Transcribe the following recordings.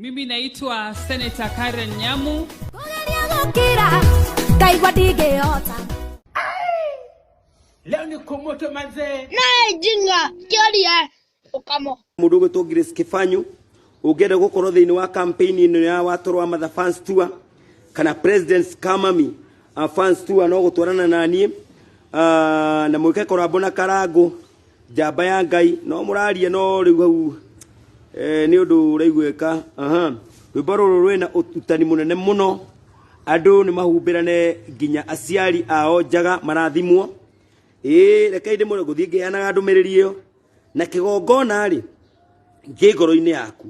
Mimi naitwa Senator Karen Nyamu. Leo ni kumoto manze. Na jinga kiaria ukamo. Mudogo to Grace Kifanyu ugenda gukoro thiini wa campaign ino ya watorwa matha fans tour kana presidents Kamami fans tour no gutwarana na nie na mwike korabo na Karangu Jamba ya Ngai no murarie no riu hau ni undu uraigweka rwimbo ruru rwina utani munene muno andu ni mahumbirane nginya aciari ao njaga marathimwo reke inde muno guthie ngeanaga ndumiriri iyo na kigongona ri ngigoro-ini yaku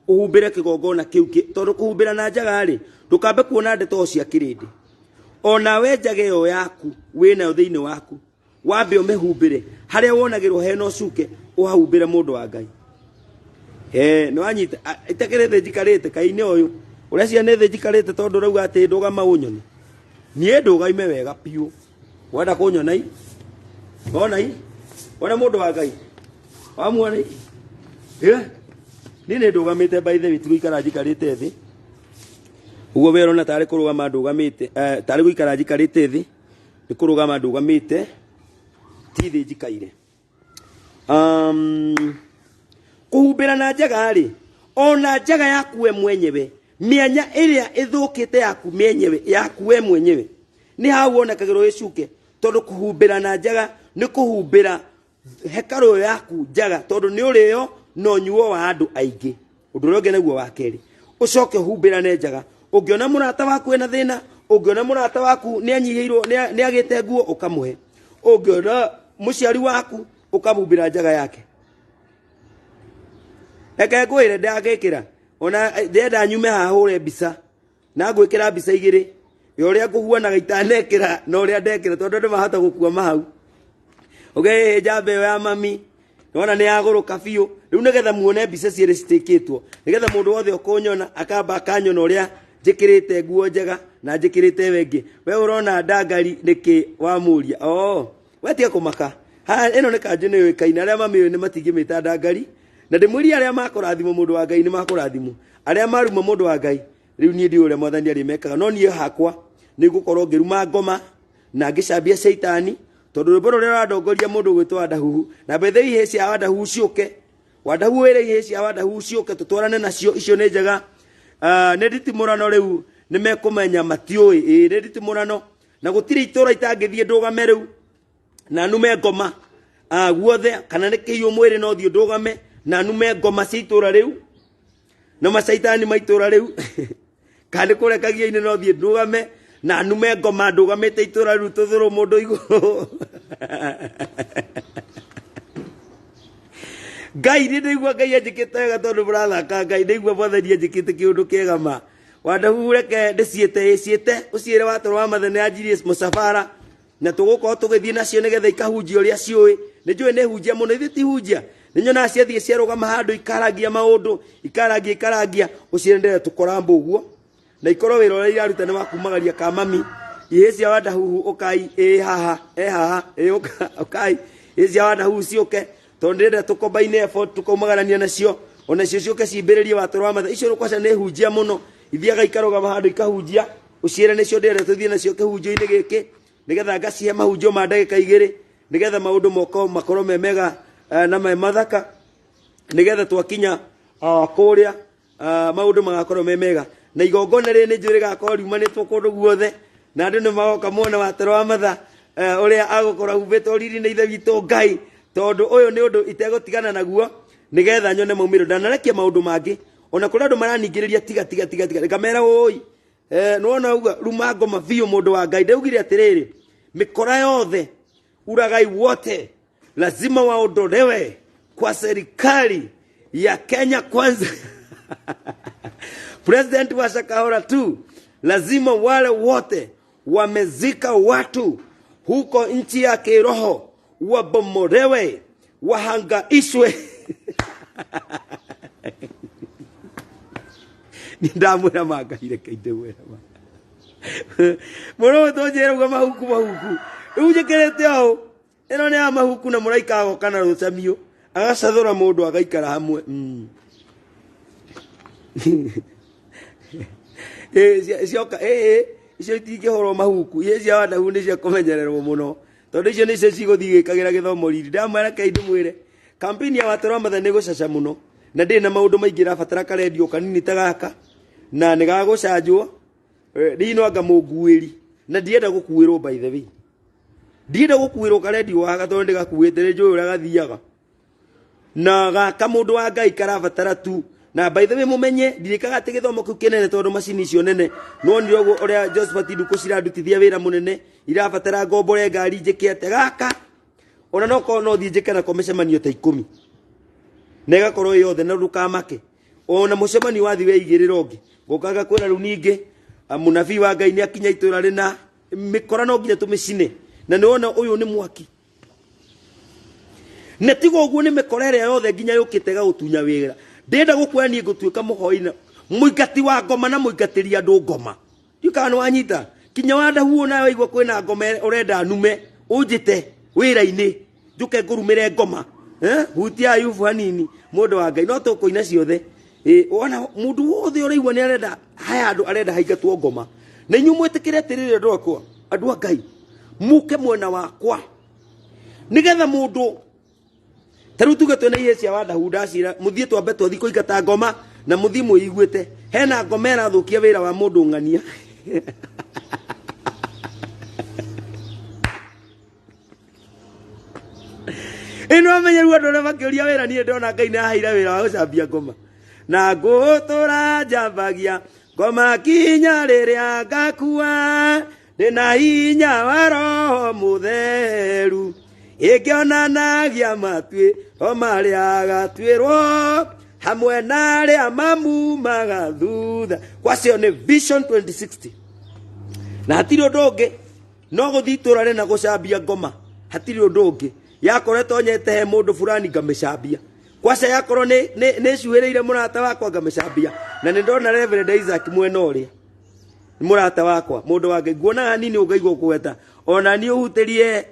uhumbire kigongona kiu tondu kuhumbira na njaga ri ndukambe kuona ndeto cia kirindi ona we njaga iyo yaku wina thiini waku wambe umehumbire haria wonagirwo heno cuke uhahumbire mundu wa Ngai no anyita itakirete jikarete kaine uyu uria ciana the jikarete tondu rauga ati ndugama unyoni nie ndugaime wega piu wenda kunyona i ona i ona mundu wa Ngai wamuona i nini ndugamite by the way tuikara jikarete thi ugo wero na tare kurugama ndugamite tare guikara jikarete thi ni kurugama ndugamite ti thi jikaire kuhumbira na njaga ri ona njaga yaku we mwenyewe mianya iria ithukite yaku mwenyewe yaku we mwenyewe ni hau onakagirwo icuke tondu kuhumbira na njaga ni kuhumbira hekaro yaku njaga tondu ni urio no nyuo wa andu aingi undu roge naguo wa keri ucoke humbira ne njaga ungiona murata waku ena thina ungiona murata waku ni anyihirwo ni agite nguo ukamuhe ungiona muciari waku ukamumbira njaga yake eke gwire ndagikira ona ndenda nyume hahure mbica na gwikira mbica igiri yoria kuhuanaga itanekira no ria ndekira tondu ndimahota gukua mahau njamba ya mami nona ni aguruka biu riu nigetha muone mbica ciere citikitwo nigetha mundu wothe ukunyona akamba akanyona uria njikirite nguo njega na njikirite wengi we urona ndangari niki wamuria wetie kumaka ino ni kanjune yoikaina aria mami ni matingimita ndangari na ndimwiri aria makorathimo mundu wa Ngai ni makorathimo aria maruma mundu wa Ngai riu nie ndi uria mwathani ari mekaga no nie hakwa ni gukorwo ngiruma ngoma na ngicambia shaitani tondu rwimbo ruria radongoria mundu gwitwa Wadahuhu na bethe ihe cia Wadahuhu ciuke Wadahuhu ere ihe cia Wadahuhu ciuke tutwarane nacio icio ni njega ni nditimurano riu ni mekumenya matioi ni nditimurano na gutire itura itangithie ndugame riu na nume ngoma guothe kana ni kiyo mwiri no thio ndugame na nume ngoma cia itura riu na macaitani maitura riu kandi kurekagia ine no thie ndugame na nume ngoma ndugamite itura riu tuthuru mundu iguru Ngai ni ndigwa Ngai ajikite wega tondu burathaka Ngai ndigwa mwathani ajikite kiundu kiega ma Wadahuhu reke ndiciite uciire watorwa mathene ya Julius Musafara na tugukorwo tugithie nacio nigetha ikahunjia uria ciui ni njui ni hunjia muno ithi ti hunjia ni nyona ciathie ciarugama handu ikaragia maundu ikaragia uciire ndere tukorambo uguo na ikorwo wira uria iraruta ni wakumagaria Kamami ihe cia Wadahuhu ukai haha ukai ihe cia Wadahuhu ciuke tondu ndire tukombaine effort tukomagarania nacio ona cio ciuke cimbiririe watorwa matha icio rukwaca ni hunjia muno ithiaga ikarugama handu ikahunjia uciire nicio ndire tuthie nacio kihunjio-ini giki nigetha ngacihe mahunjio ma ndagika igiri nigetha maundu moko makorwo memega na mathaka nigetha twakinya kuria maundu magakorwo memega na igongona ri ni njuri gakorwo riumanitwo kundu guothe na andu ni magoka muone watorwa matha uria agukorwo humbitwo riri ni ithe witu Ngai tondu uyu ni undu itegutigana naguo nigetha nyone maumiro ndanarekia maundu mangi ona kuri andu maraningiriria tiga ngamera oi nuona uga ruma ngoma biu mundu wa Ngai ndaugire atiriri mikora yothe uragai wote lazima waondolewe kwa serikali ya Kenya Kwanza President wa Shakahola tu lazima wale wote wamezika watu huko nchi ya kiroho wabomolewe wahangaishwe ndamwira mangahire kainde wera muno tonjera gwa mahuku ujekirete ao eno ni amahuku na muraika agoka na rucamio agacathura mundu agaikara hamwe sioka icio itingĩhorwo mahuku cia Wadahu nĩ cia kũmenyererwo mũno tondũ icio nĩcio cigũthiĩ gĩkagĩra gĩthomo riri ndamwĩra Kei ndĩmwĩre kampeni ya Wataru wa Mathare nĩ gũcaca mũno na ndĩ na maũndũ maingĩ rabatara karendio kanini ta gaka na nĩ gagũcanjwo ndino anga mũnguĩri na ndienda gũkuĩrwo by the way ndienda gũkuĩrwo karendio waga tondũ ndĩgakuĩte nĩ njũĩ ũrĩa gathiaga na gaka mũndũ wa Ngai karabatara tu na by the way mumenye ndirikaga atĩ gĩthomo kĩu kĩnene tondũ macini icio nene no nĩ ũrĩa Josephat Nduku cirandutithia wĩra mũnene irabatara ngombore ngari njĩke atĩ gaka ona no korwo no thiĩ njĩke nako mĩcemanio ta 10 na ĩgakorwo yothe na ndũkamake ona mũcemanio wathi weigĩrĩra ũngĩ gũkaga kwĩra rĩu ningĩ mũnabii wa Ngai nĩ akinya itũra rĩna mĩkora no nginya tũmĩcine na nĩ wona ũyũ nĩ mwaki na tigo ũguo nĩ mĩkora ĩrĩa yothe nginya yũkĩte gũtunya wĩra ndenda gũkwĩra niĩ ngũtuĩka mũhoi mũingati wa ngoma na mũingatĩria andũ ngoma ndiũkaga nĩ wanyita kinya Wadahu nawe waigua kwĩna ngoma ũrenda nume ũnjĩte wĩra-inĩ njũke ngũrumĩre ngoma hutia Ayubu hanini mũndũ wa Ngai no tũkũina ciothe ona mũndũ wothe ũraigua nĩ arenda haya andũ arenda haingatwo ngoma na inyuĩ mwĩtĩkĩre atĩrĩrĩ andũ akwa andũ a Ngai muke mwena wakwa nĩgetha mũndũ taru tuge twena ihe cia Wadahu ndacira muthie twambe twathi kũingata ngoma na muthie mũiguĩte hena ngoma ĩrathũkia wĩra wa mũndũ ng'ania ino amenyeru andũ arĩa makĩũria wĩra niĩ ndona Ngai nĩ aheire wĩra wa gũcambia ngoma na ngũtũra njambagia ngoma kinya rĩrĩa ngakua ndĩna hinya wa Roho Mũtheru ĩngĩonanagia matuĩro marĩa gatuĩrwo hamwe na arĩa mamumaga thutha kwacio nĩ Vision 2060 na hatirĩ ũndũ ũngĩ no gũthiĩ itũra rĩna gũcambia ngoma hatirĩ ũndũ ũngĩ yakoretwo nyete he mũndũ fulani ngamĩcambia kwaca yakorwo nĩ cuhĩrĩire mũrata wakwa ngamĩcambia na nĩ ndona Reverend Isaac mwena ũrĩa mũrata wakwa mũndũ wa Ngai nguonaga nini ũngaigua kũweta ona niĩ ũhutĩrie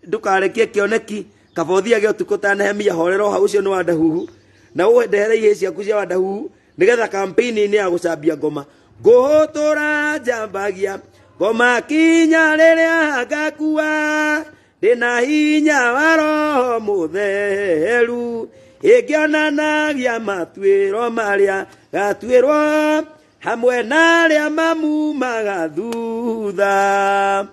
ndukarekie kĩoneki kabothia gĩa ũtukũ tanahemia horero hau ũcio nĩ Wadahu na ũndehere ihe ciaku cia Wadahu nĩgetha campaign-inĩ ya gũcambia ngoma ngũtũra njambagia ngoma kinya rĩrĩa ngakua ndĩna hinya wa Roho Mũtheru ĩngĩonanagia matuĩro marĩa gatuĩrwo hamwe na arĩa mamumaga thutha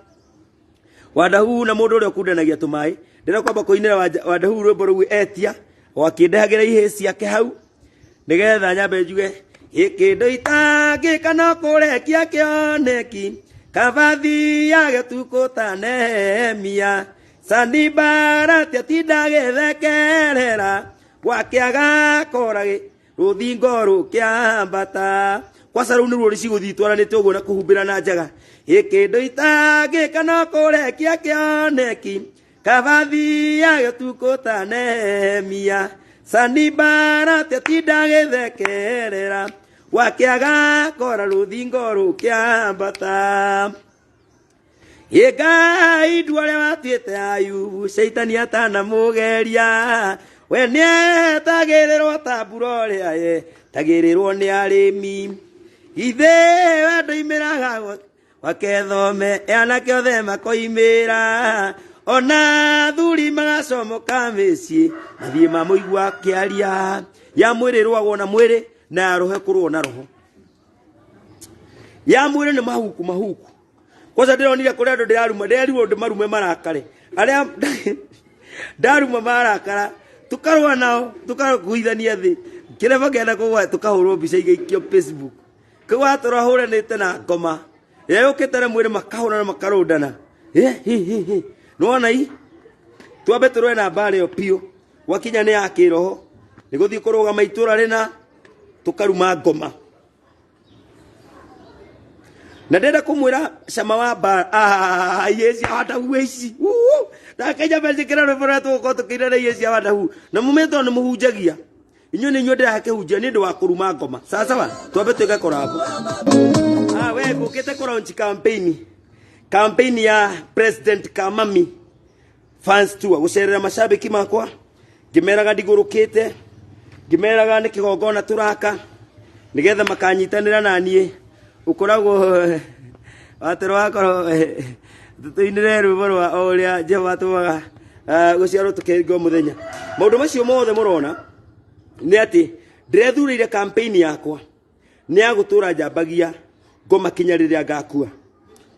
Wadahu na mũndũ ũrĩa ũkundanagia tũmaĩ ndĩra kwamba kũinĩra Wadahu rwĩmbo rũu etia wakĩndehagĩra ihe ciake hau nĩgetha nyambe njuge gĩkĩndũ itangĩka no kũrekia kĩoneki kabathi ya gĩtukũ ta Nehemia Sanibara tiatinda gĩthekerera gwakĩaga koragĩ rũthingo rũkĩambata kwaca rũu nĩruo rĩcigũthiĩ twaranĩte ũguo na kũhumbĩra na njaga gĩkĩndũ itangĩka no kũrekia kĩoneki kabathi ya gĩtukũ ta Nehemia Sanibara tiatinda gĩthekerera gwakĩaga kora rũthingo rũkĩambata Ngai ndu arĩa watuĩte Ayubu Shaitani atanamũgeria we nĩetagĩrĩrwo ta mbura ũrĩa yetagĩrĩrwo nĩ arĩmi ithe we ndoimĩraga gwakethome anake othe makoimĩra ona thuri magacomoka mĩciĩ mathiĩ mamũigua akĩaria ya mwĩrĩ rwagwo na mwĩrĩ na ya roho kũrwo na roho ya mwĩrĩ nĩ mahuku kwanza ndĩronire kũrĩa andũ ndĩrarumo ndĩmarume marakare arĩa ndaruma marakara tukarũa nao tukakuithania thĩ kĩreba kĩenda kũgwa tukahũrwo mbica igaikio Facebook kĩu atũrahũranĩte na ngoma yũkĩte na mwĩrĩ makahũrana makarũndana nĩwona twambe tũrũe na mbara ĩyo piũ gwakinya nĩ ya kĩroho nĩ gũthiĩ kũrũgama itũra rĩna tukaruma ngoma na ndenda kũmwĩra cama wa mbara iye cia Wadahu ici na Kenya mecikĩra rwĩmbo rũrĩa tũgũkorwo tũkĩina na iye cia Wadahu na mũmĩtwo nĩ mũhunjagia inyuĩ nĩ inyuĩ ndĩrakĩhunjia nĩ ũndũ wa kũruma ngoma sawa twambe twĩke korabu we ngũkĩte kũlaunch campaign ya President Kamami fans tour gũcerera mashabiki makwa ngĩmeraga ndigũrũkĩte ngĩmeraga nĩ kĩgongona tũraka nigetha makanyitanira na nie ukoragwo watero wakoro tuinire rwimbo rwa uria Jehova tumaga guciarwo tukiringo muthenya maundu macio mothe murona ni ati ndirethurire campaign yakwa ni agutura njambagia ngoma kinya riria ngakua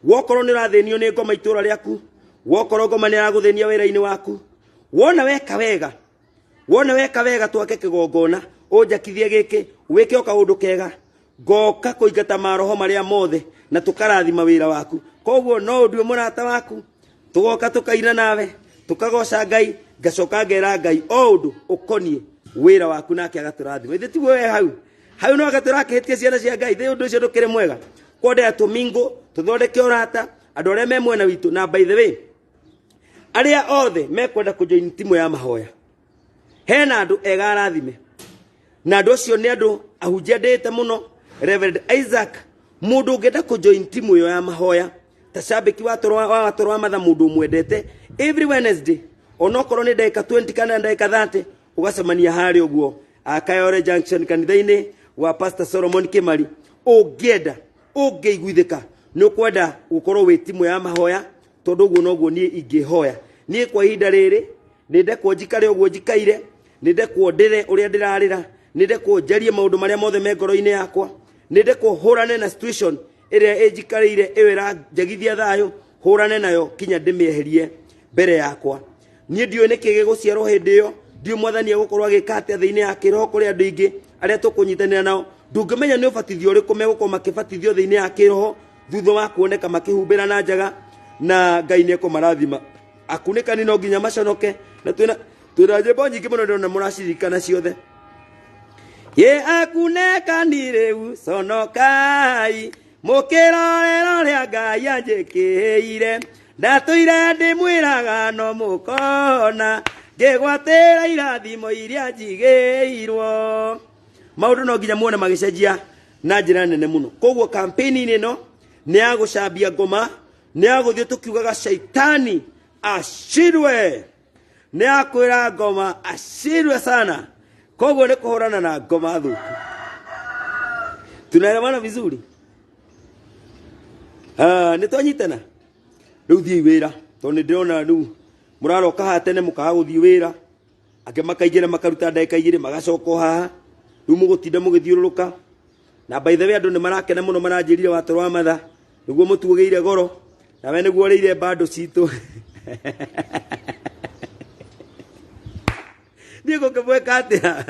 wokorwo ni rathenio ni ngoma itura riaku wokorwo ngoma ni araguthenia wira-ini waku wona weka wega twake kigongona unjakithie giki wike o kaundu kega ngoka kuingata maroho maria mothe na tukarathima wira waku koguo no ndu murata waku tugoka tukaina nawe tukagoca Ngai ngacoka ngera Ngai o undu ukonie wira waku nake agaturathima ithe tiguo we hau no agaturakihitie ciana cia Ngai the undu ucio ndukire mwega kwende atumingo tuthondeke urata andu aria me mwena witu na by the way aria othe mekwenda kujoin timu ya mahoya hena andu ega arathime na andu acio ni andu ahunjia ndete muno Reverend Isaac mundu ngenda kujoin timu yo ya mahoya ta shabiki wa toro matha mundu mwendete every Wednesday onokorwo ni ndeka 20 kana ndeka 30 ugacemania hari uguo Kayore Junction kanitha-ini wa Pastor Solomon Kimari ungienda ungeiguithika ni ukwenda gukorwo wi timu ya mahoya tondu uguo noguo ni ingihoya ni kwa ihinda riri ninde kunjikare uguo njikaire ninde kuondire uria ndirarira ninde kunjarie maundu maria mothe me ngoro-ini yakwa ninde kuhurane na situation iria ejikareire iwira njagithia thayo hurane nayo kinya ndimieherie mbere yakwa nie ndio niki guciarwo hindi yo ndio mwathani gukorwo agikate thiini ya kiroho kuri andu ingi aria tukunyitanira nao ndungimenya ni ubatithio uriku megukwo makibatithio thiini ya kiroho thutha wa kuoneka makihumbira na njaga na Ngai ni kumarathima akunikani no nginya maconoke na twina njimbo nyingi muno ndona muracirikana ciothe ye akunekani riu conokai mukirorero ria Ngai anjikiire ndatuire ndimwiraga no mukona ngigwatira irathimo iria njigiirwo maundu no nginya muone magicenjia na njira nene muno koguo campaign no ni agucambia ngoma ni aguthio tukiugaga shaitani ashirwe ni akwira ngoma ashirwe sana koguo ni kuhurana na ngoma thuku tunaelewana vizuri ni twanyitana riu thii wira to ni ndirona riu muraroka hatene mukaga guthii wira ake makaingira makaruta ndeka igire magacoka haha riu mugutinda mugithiururuka na by the way andu ni marakena muno maranjirire watoro wa matha niguo mutugeire goro na we niguo reire bado citu Diego kebweka atia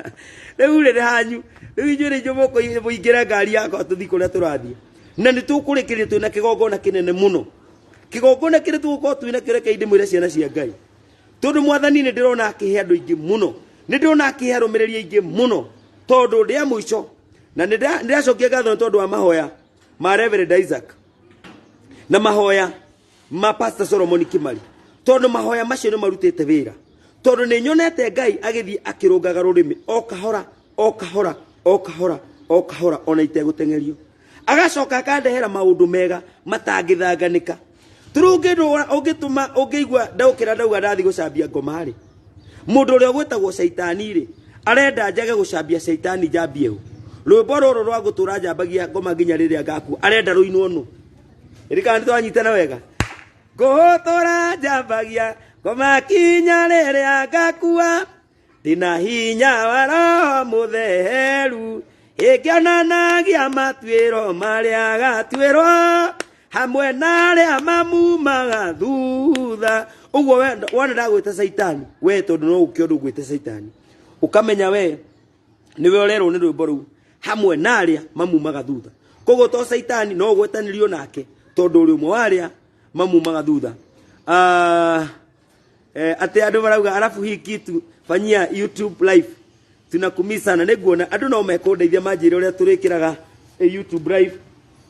riu riri hanyu riu injure njomoko ingira ngari yakwa tuthi kuria turathie na ni tukurikiria twina kigongona kinene muno kigongona kire tugukorwo twina kireke indi mwire ciana cia Ngai tondu mwathani ni ndirona akihe andu ingi muno ni ndirona akihe arumireria ingi muno tondu ndia muico na ndiracokia ngatho tondu wa mahoya ma Reverend Isaac na mahoya ma Pastor Solomon Kimari tondu mahoya macio ni marutite wira tondu ni nyonete Ngai agithii akirungaga rurimi o kahora ona itegutengerio agacoka akandehera maundu mega matangithanganika turungindo ungituma ungiigua ndaukira ndauga ndathi gucambia ngoma ri mundu uria gwetagwo shaitani ri arenda njage gucambia shaitani njambie hu rwimbo ruru rwa gutura njambagia ngoma nginya riria ngaku arenda ruinwo nu irikana twanyitana wega gutura njambagia ngoma kinya riria ngakua ndina hinya wa Roho Mutheru ikiananagia matuiro maria gatuirwo hamwe na aria mamumaga thutha uguo wona ndagwita shaitani we tondu no ukiondu gwite shaitani ukamenya we niwe orerwo ni rwimbo ru hamwe na aria mamumaga thutha koguo to shaitani no gwetanirio nake tondu uri umwe wa aria mamumaga thutha ate andu marauga alafu hii kitu fanyia YouTube live tunakumisana niguona andu no mekundeithia manjire uria turikiraga YouTube live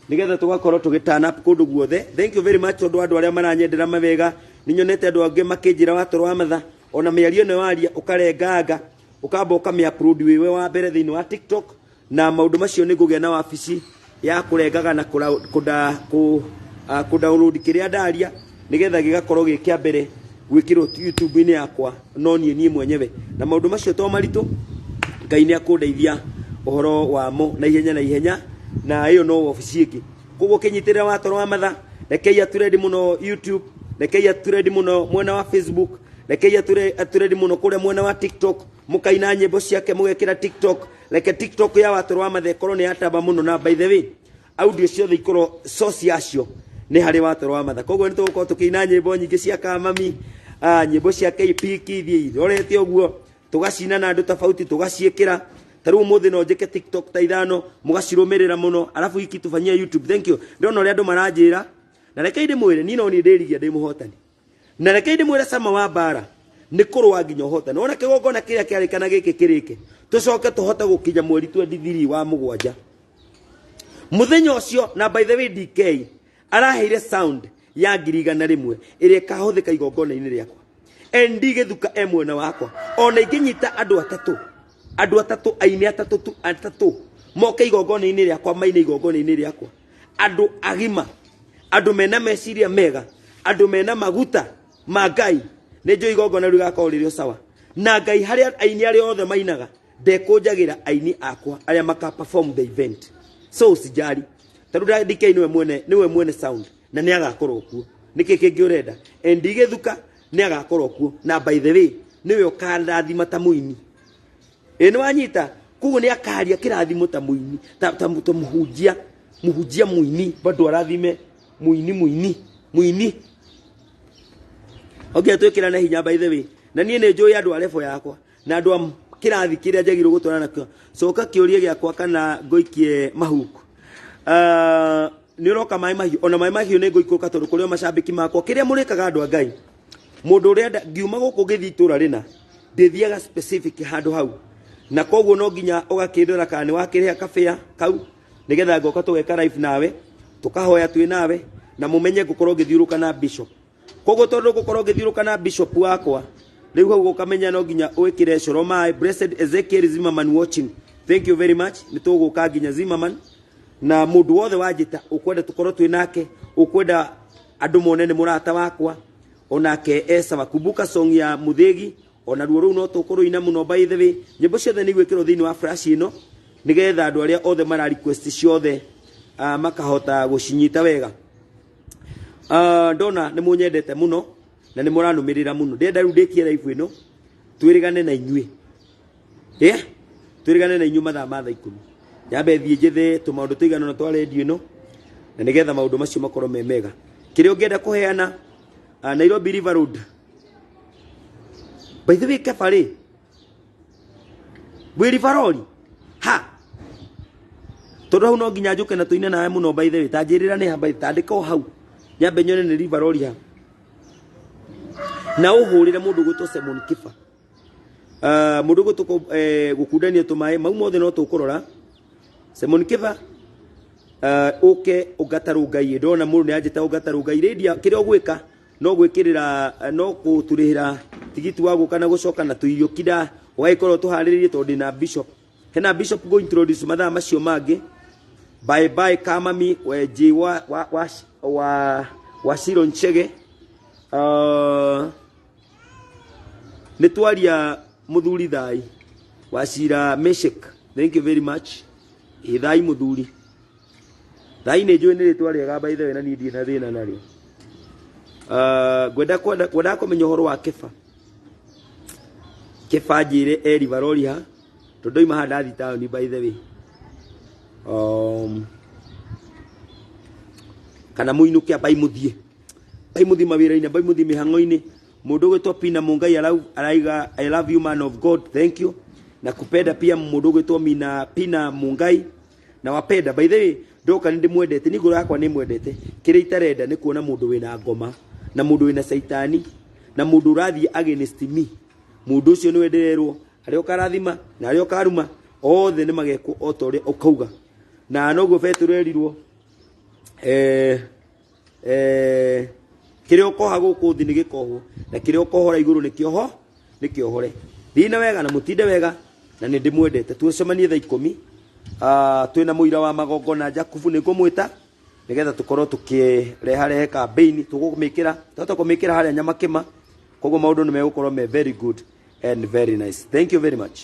nigetha tugakorwo tugitana up kundu guothe thank you very much tondu andu aria maranyendera mawega ninyonete andu angi makinjira watoro wa matha ona miario ne waria ukarenganga ukamba ukamia upload wewe wa mbere thiini wa TikTok na maundu macio ni ngugia na wabici ya kurengaga na ku download kiria ndaria nigetha gigakorwo gikia mbere gwikirwo YouTube-ini yakwa no nie mwenyewe na maundu macio to maritu Ngai ni akundeithia ohoro wamo na ihenya na iyo no ofisi iki koguo kinyitirira watoro wa matha rekei aturedi muno YouTube rekei aturedi muno mwena wa Facebook rekei aturedi muno kule mwena wa TikTok mukaina nyimbo ciake mugekira TikTok reke TikTok ya watoro wa matha ikorwo ni atamba muno na by the way audio ciothe ikorwo source yacio ni hari watoro wa matha koguo nitugukorwo tukiina nyimbo nyingi cia Kamami nyimbo cia KP Kithi rorete uguo tugacina na andu tofauti tugaciikira taru muthi no njike TikTok ta ithano mugacirumirira muno alafu iki tufanyia YouTube thank you ndona uri andu maranjira na reke ndi mwire ni no ni ndirigia ndi muhotani na reke ndi mwire sama wa bara ni kurwa nginya hotani ona kigongona kiria kiarikana giki kirike tucoke tuhota gukinya mweri 23 wa mugwanja muthenya ucio na by the way DK araheire sound ya ngirigana rimwe iria kahuthika igongona-ini riakwa endi githuka emwena wakwa ona inginyita andu atatu aini atatu moke igongona-ini riakwa maine igongona-ini riakwa andu agima andu mena meciria mega andu mena maguta ma Ngai nejo igongona rigakorwo riri sawa na Ngai haria aini ari othe mainaga ndekunjagira aini akwa aria maka perform the event so sijari taruda DK niwe mwene sound na ni agakorwo kuo niki kingi urenda endi githuka ni agakorwo kuo na by the way niwe ukarathima ta muini eno wanyita kugo ni akaria kirathimo ta muini ta muhujia muini bado arathime muini okay twikira na hinya by the way na nie ne joy andu arefo yakwa na andu kirathi kiria njagirwo gutwara nakio soka kiuria giakwa kana ngoikie mahuku ni uroka mai mahiu ona mai mahiu ni ngoikuka tondu kurio macambiki makwa kiria murikaga andu a Ngai mundu urenda ngiuma guku githitura rina ndithiaga specific handu hau na koguo no nginya ugakindira kana ni wakiriha kafea kau nigetha ngoka tugeka live nawe tukahoya twi nawe na mumenye gukorwo githiuruka na bishop koguo tondu gukorwo githiuruka na bishop wakwa riu hau ukamenya no nginya wikire coro mai blessed Ezekiel Zimmerman watching thank you very much nituguka nginya Zimmerman na mundu wothe wajita ukwenda tukorwo twi nake ukwenda andu monene murata wakwa onake esa wakumbuka song ya Muthegi ona ruo ru no tukorwo ina muno by the way nyimbo ciothe ni gwikirwo thini wa flash ino nigetha andu aria othe mara request ciothe makahota gucinyita wega ndona ni munyendete muno na ni muranumirira muno ndenda ru ndikie live ino twirigane na inyui twirigane na inyui mathaa ma thaa 10 nyambe thie njithe tumaundu tuigana na twa radio ino na nigetha maundu macio makorwo me mega kiria ungienda kuheana Nairobi River Road by the way kafari Riveroli ha tondu hau no nginya njuke na tuine nawe muno by the way tanjirira ni hamba tandika o hau nyambe nyone ni Riveroli ha na uhurire mundu gutwo Simon Kifa mundu gutwo gukundania tumae mau mothe no tukurora Simon Kifa uke ugataru Ngai ndona mundu ni anjita ugataru Ngai radio kiria ogwika no gwikirira no kuturihira tigiti wa guka na gucoka na tuirio kida waikorwo tuhariririe tondu na bishop hena bishop go introduce mathaa macio mangi bye Kamami weji wa Shiro Nchege nitwaria muthuri thai wacira Meshek thank you very much thai muthuri thai ni njui ni ritwa riega by the way na ni ndi na thina nario gwenda kumenya horo wa Kifa njire Riveroli ha tondu ima handa thi town by the way kana muinukia bai muthie mawira-ini bai muthie mihango-ini mundu gwitwo Pina Mungai araiga I love you man of God thank you na kupenda pia mundu gwitwo Pina Mungai na wapenda by the way ndoka ndi mwendete ni ngoro yakwa ni mwendete kiria itarenda ni kuona mundu wina ngoma na mundu wina saitani na mundu rathi against me mundu ucio ni wendererwo aria ukarathima na aria ukaruma othe ni mageko otoria ukauga na noguo Petro erirwo kiria ukoha guku thi ni gikohwo na kiria ukohora iguru ni kiohore thina wega na mutinde wega na ni ndimwendete tucemanie thaa 10 twina muira wa magongona Jakubu ni ngumwita nigetha tukorwo tukireharehe campaign tugumikira haria Nyamakima koguo maundu ni megukorwo me very good and very nice thank you very much.